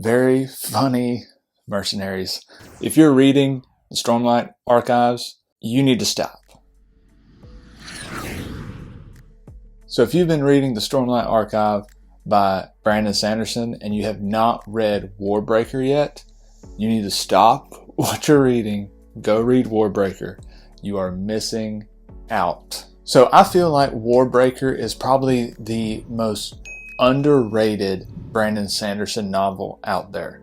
very funny Mercenaries. If you're reading the Stormlight Archives, you need to stop. So if you've been reading the Stormlight Archive by Brandon Sanderson and you have not read Warbreaker yet, you need to stop what you're reading, go read Warbreaker. You are missing out. So I feel like Warbreaker is probably the most underrated Brandon Sanderson novel out there.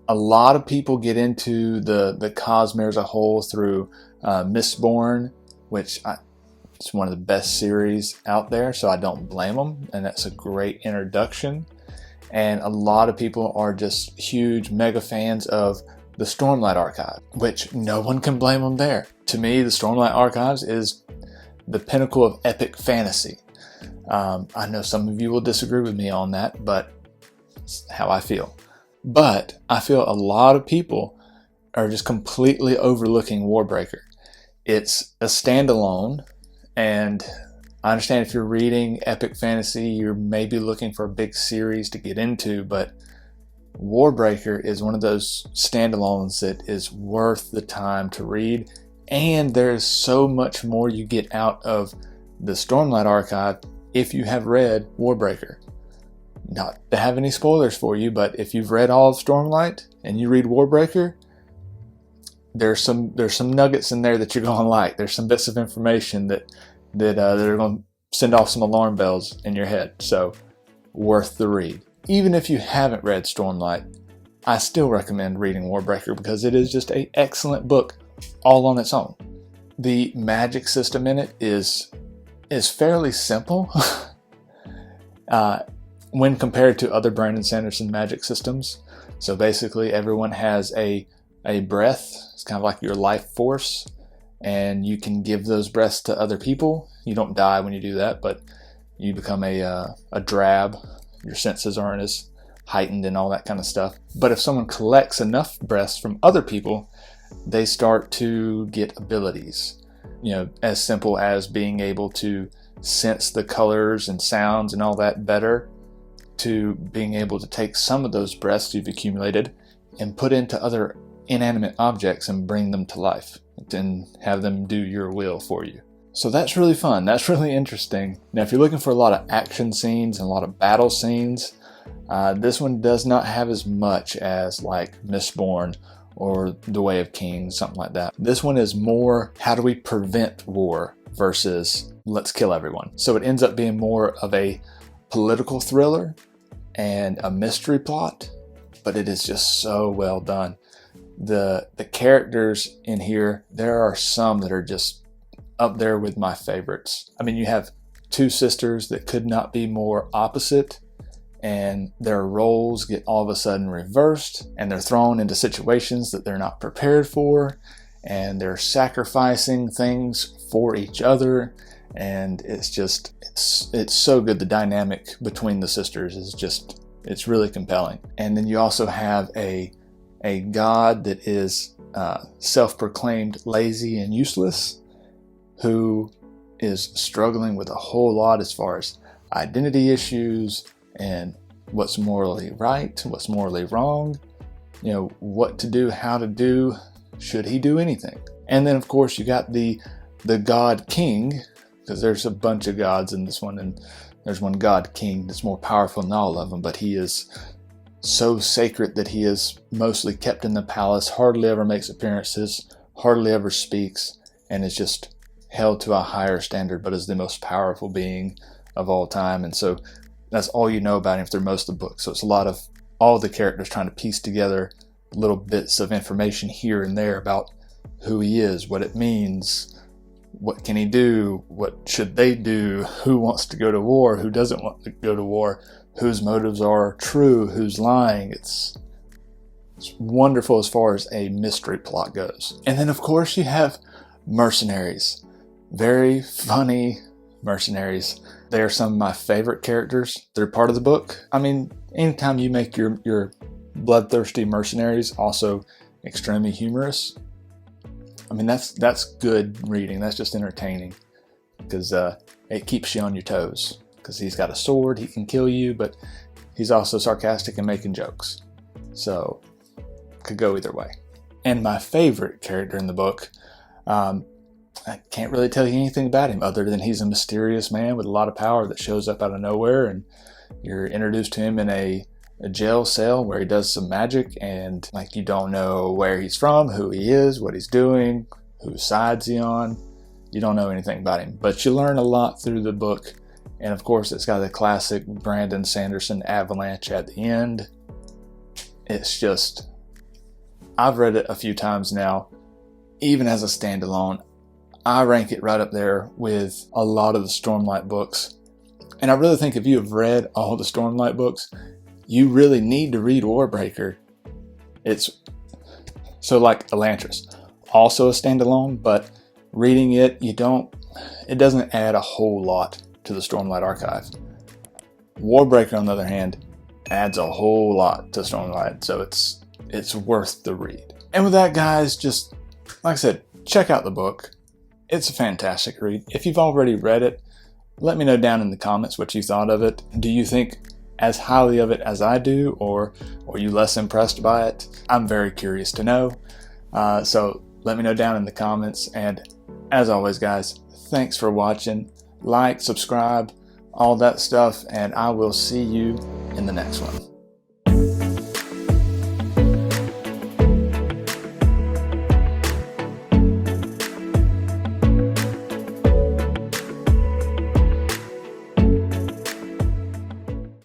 A lot of people get into the Cosmere as a whole through Mistborn, which it's one of the best series out there, so I don't blame them, and that's a great introduction. And a lot of people are just huge mega fans of the Stormlight Archive, which no one can blame them there. To me, the Stormlight Archives is the pinnacle of epic fantasy. I know some of you will disagree with me on that, but it's how I feel. But I feel a lot of people are just completely overlooking Warbreaker. It's a standalone, and I understand if you're reading epic fantasy, you're maybe looking for a big series to get into, but Warbreaker is one of those standalones that is worth the time to read, and there's so much more you get out of the Stormlight Archive if you have read Warbreaker. Not to have any spoilers for you, but if you've read all of Stormlight and you read Warbreaker, there's some nuggets in there that you're going to like. There's some bits of information that are going to send off some alarm bells in your head. So worth the read. Even if you haven't read Stormlight, I still recommend reading Warbreaker because it is just an excellent book all on its own. The magic system in it is fairly simple when compared to other Brandon Sanderson magic systems. So basically everyone has a breath. It's kind of like your life force, and you can give those breaths to other people. You don't die when you do that, but you become a drab. Your senses aren't as heightened and all that kind of stuff. But if someone collects enough breaths from other people, they start to get abilities. As simple as being able to sense the colors and sounds and all that better, to being able to take some of those breaths you've accumulated and put into other inanimate objects and bring them to life and have them do your will for you. So that's really fun. That's really interesting. Now, if you're looking for a lot of action scenes and a lot of battle scenes, this one does not have as much as like Mistborn or The Way of Kings, something like that. This one is more, how do we prevent war versus let's kill everyone. So it ends up being more of a political thriller and a mystery plot, but it is just so well done. The characters in here, there are some that are just up there with my favorites. I mean, you have two sisters that could not be more opposite, and their roles get all of a sudden reversed, and they're thrown into situations that they're not prepared for, and they're sacrificing things for each other, and it's so good. The dynamic between the sisters is just, it's really compelling. And then you also have a god that is self-proclaimed lazy and useless, who is struggling with a whole lot as far as identity issues and what's morally right, what's morally wrong, what to do, how to do, should he do anything. And then of course you got the god king, because there's a bunch of gods in this one, and there's one god king that's more powerful than all of them, but he is so sacred that he is mostly kept in the palace, hardly ever makes appearances, hardly ever speaks, and is just held to a higher standard, but is the most powerful being of all time. And so that's all you know about him through most of the book. So it's a lot of all the characters trying to piece together little bits of information here and there about who he is, what it means, what can he do, what should they do, who wants to go to war, who doesn't want to go to war, whose motives are true, who's lying. It's wonderful as far as a mystery plot goes. And then of course you have Mercenaries. Very funny Mercenaries. They are some of my favorite characters. They're part of the book. I mean, anytime you make your bloodthirsty mercenaries also extremely humorous, I mean, that's good reading. That's just entertaining, because it keeps you on your toes. Because he's got a sword, he can kill you, but he's also sarcastic and making jokes. So, could go either way. And my favorite character in the book, I can't really tell you anything about him other than he's a mysterious man with a lot of power that shows up out of nowhere, and you're introduced to him in a jail cell where he does some magic, and like you don't know where he's from, who he is, what he's doing, whose side's he on. You don't know anything about him, but you learn a lot through the book. And of course, it's got the classic Brandon Sanderson avalanche at the end. It's just, I've read it a few times now, even as a standalone. I rank it right up there with a lot of the Stormlight books. And I really think if you have read all the Stormlight books, you really need to read Warbreaker. It's so like Elantris, also a standalone, but reading it, it doesn't add a whole lot to the Stormlight Archive. Warbreaker, on the other hand, adds a whole lot to Stormlight, so it's worth the read. And with that, guys, just like I said, check out the book. It's a fantastic read. If you've already read it, let me know down in the comments what you thought of it. Do you think as highly of it as I do, or are you less impressed by it? I'm very curious to know. So let me know down in the comments. And as always, guys, thanks for watching. Like, subscribe, all that stuff, and I will see you in the next one.